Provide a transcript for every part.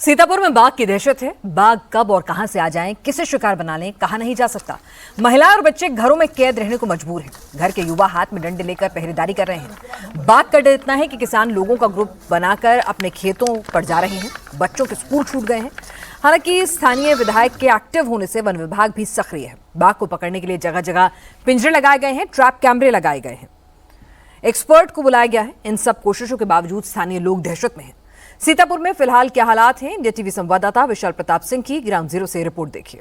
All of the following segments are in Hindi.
सीतापुर में बाघ की दहशत है। बाघ कब और कहां से आ जाएं, किसे शिकार बना लें, कहा नहीं जा सकता। महिला और बच्चे घरों में कैद रहने को मजबूर हैं। घर के युवा हाथ में डंडे लेकर पहरेदारी कर रहे हैं। बाघ का डर इतना है कि किसान लोगों का ग्रुप बनाकर अपने खेतों पर जा रहे हैं। बच्चों के स्कूल छूट गए हैं। हालांकि स्थानीय विधायक के एक्टिव होने से वन विभाग भी सक्रिय है। बाघ को पकड़ने के लिए जगह जगह पिंजरे लगाए गए हैं, ट्रैप कैमरे लगाए गए हैं, एक्सपर्ट को बुलाया गया है। इन सब कोशिशों के बावजूद स्थानीय लोग दहशत में हैं। सीतापुर में फिलहाल क्या हालात हैं, इंडिया टीवी संवाददाता विशाल प्रताप सिंह की ग्राउंड जीरो से रिपोर्ट देखिए।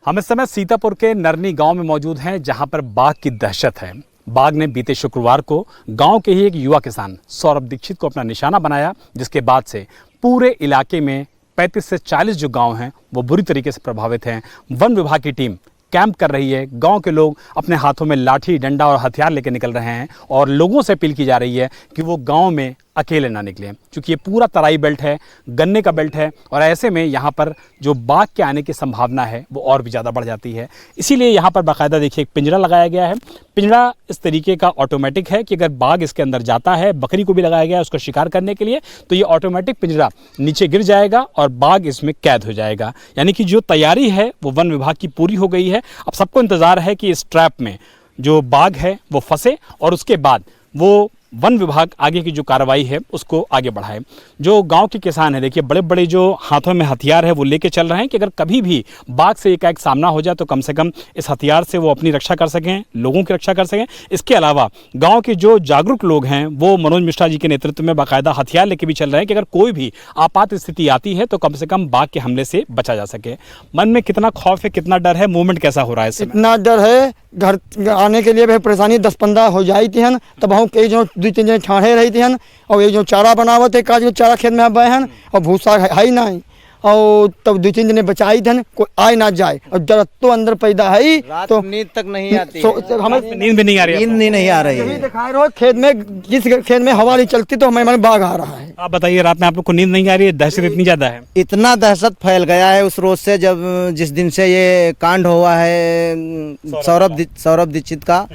हम इस समय सीतापुर के नरनी गांव में मौजूद हैं, जहां पर बाघ की दहशत है। बाघ ने बीते शुक्रवार को गांव के ही एक युवा किसान सौरभ दीक्षित को अपना निशाना बनाया, जिसके बाद से पूरे इलाके में 35 से 40 जो गांव हैं वो बुरी तरीके से प्रभावित हैं। वन विभाग की टीम कैंप कर रही है। गांव के लोग अपने हाथों में लाठी, डंडा और हथियार लेकर निकल रहे हैं और लोगों से अपील की जा रही है कि वो गांव में अकेले ना निकलें, क्योंकि ये पूरा तराई बेल्ट है, गन्ने का बेल्ट है और ऐसे में यहाँ पर जो बाघ के आने की संभावना है वो और भी ज़्यादा बढ़ जाती है। इसीलिए यहाँ पर बाकायदा देखिए एक पिंजरा लगाया गया है। पिंजरा इस तरीके का ऑटोमेटिक है कि अगर बाघ इसके अंदर जाता है, बकरी को भी लगाया गया है उसको शिकार करने के लिए, तो ये ऑटोमेटिक पिंजरा नीचे गिर जाएगा और बाघ इसमें कैद हो जाएगा। यानी कि जो तैयारी है वो वन विभाग की पूरी हो गई है। अब सबको इंतज़ार है कि इस ट्रैप में जो बाघ है वो फंसे और उसके बाद वो वन विभाग आगे की जो कार्रवाई है उसको आगे बढ़ाए। जो गांव के किसान हैं, देखिए बड़े बड़े जो हाथों में हथियार है वो लेके चल रहे हैं कि अगर कभी भी बाघ से एकाएक सामना हो जाए तो कम से कम इस हथियार से वो अपनी रक्षा कर सकें, लोगों की रक्षा कर सकें। इसके अलावा गांव के जो जागरूक लोग हैं वो मनोज मिश्रा जी के नेतृत्व में बाकायदा हथियार लेके भी चल रहे हैं कि अगर कोई भी आपात स्थिति आती है तो कम से कम बाघ के हमले से बचा जा सके। मन में कितना खौफ है, कितना डर है, मूवमेंट कैसा हो रहा है? इतना डर है, घर आने के लिए भी परेशानी 10-15 हो जाई थी हन। तब हम कई जो 2-3 जने ठाणे रही थी हन और ये जो चारा बनावत है काज के चारा खेत में अब हन और भूसा है ही नहीं और तब 2-3 जने बचाई थन, कोई आए ना जाए और डर तो अंदर पैदा है तो नींद तक नहीं आती हमें नींद भी नहीं आ रही है। नींद नहीं आ रही है। दिखाई रहो खेत में, जिस खेत में हवा नहीं चलती तो हमारे बाघ आ रहा है। आप बताइए, रात में आप लोग को नींद नहीं आ रही है? दहशत इतनी ज्यादा है? इतना दहशत फैल गया है उस रोज से, जब जिस दिन से ये कांड हुआ है सौरभ दीक्षित का,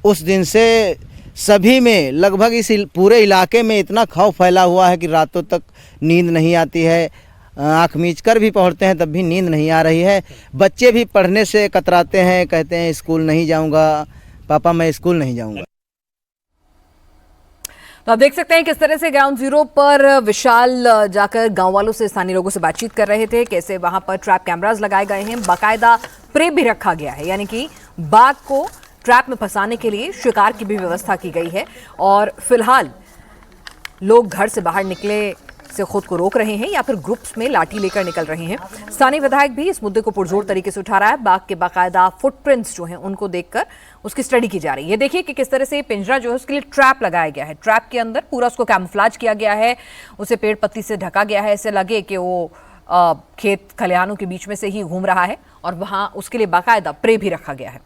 उस दिन से सभी में लगभग इस पूरे इलाके में इतना खौफ फैला हुआ है कि रातों तक नींद नहीं आती है। आँख मीच कर भी पढ़ते हैं तब भी नींद नहीं आ रही है। बच्चे भी पढ़ने से कतराते हैं, कहते हैं स्कूल नहीं जाऊंगा पापा, मैं स्कूल नहीं जाऊंगा। तो आप देख सकते हैं किस तरह से ग्राउंड जीरो पर विशाल जाकर गांव वालों से, स्थानीय लोगों से बातचीत कर रहे थे। कैसे वहां पर ट्रैप कैमरास लगाए गए हैं, बाकायदा प्रे भी रखा गया है, यानी कि बाघ को ट्रैप में फंसाने के लिए शिकार की भी व्यवस्था की गई है। और फिलहाल लोग घर से बाहर निकले से खुद को रोक रहे हैं या फिर ग्रुप्स में लाठी लेकर निकल रहे हैं। स्थानीय विधायक भी इस मुद्दे को पुरजोर तरीके से उठा रहा है। बाघ के बाकायदा फुटप्रिंट्स जो हैं उनको देखकर उसकी स्टडी की जा रही है। देखिए कि किस तरह से पिंजरा जो है उसके लिए ट्रैप लगाया गया है। ट्रैप के अंदर पूरा उसको कैमोफ्लेज किया गया है, उसे पेड़ पत्ती से ढका गया है, ऐसे लगे कि वो खेत खलिहानों के बीच में से ही घूम रहा है और वहां उसके लिए बाकायदा प्रे भी रखा गया है।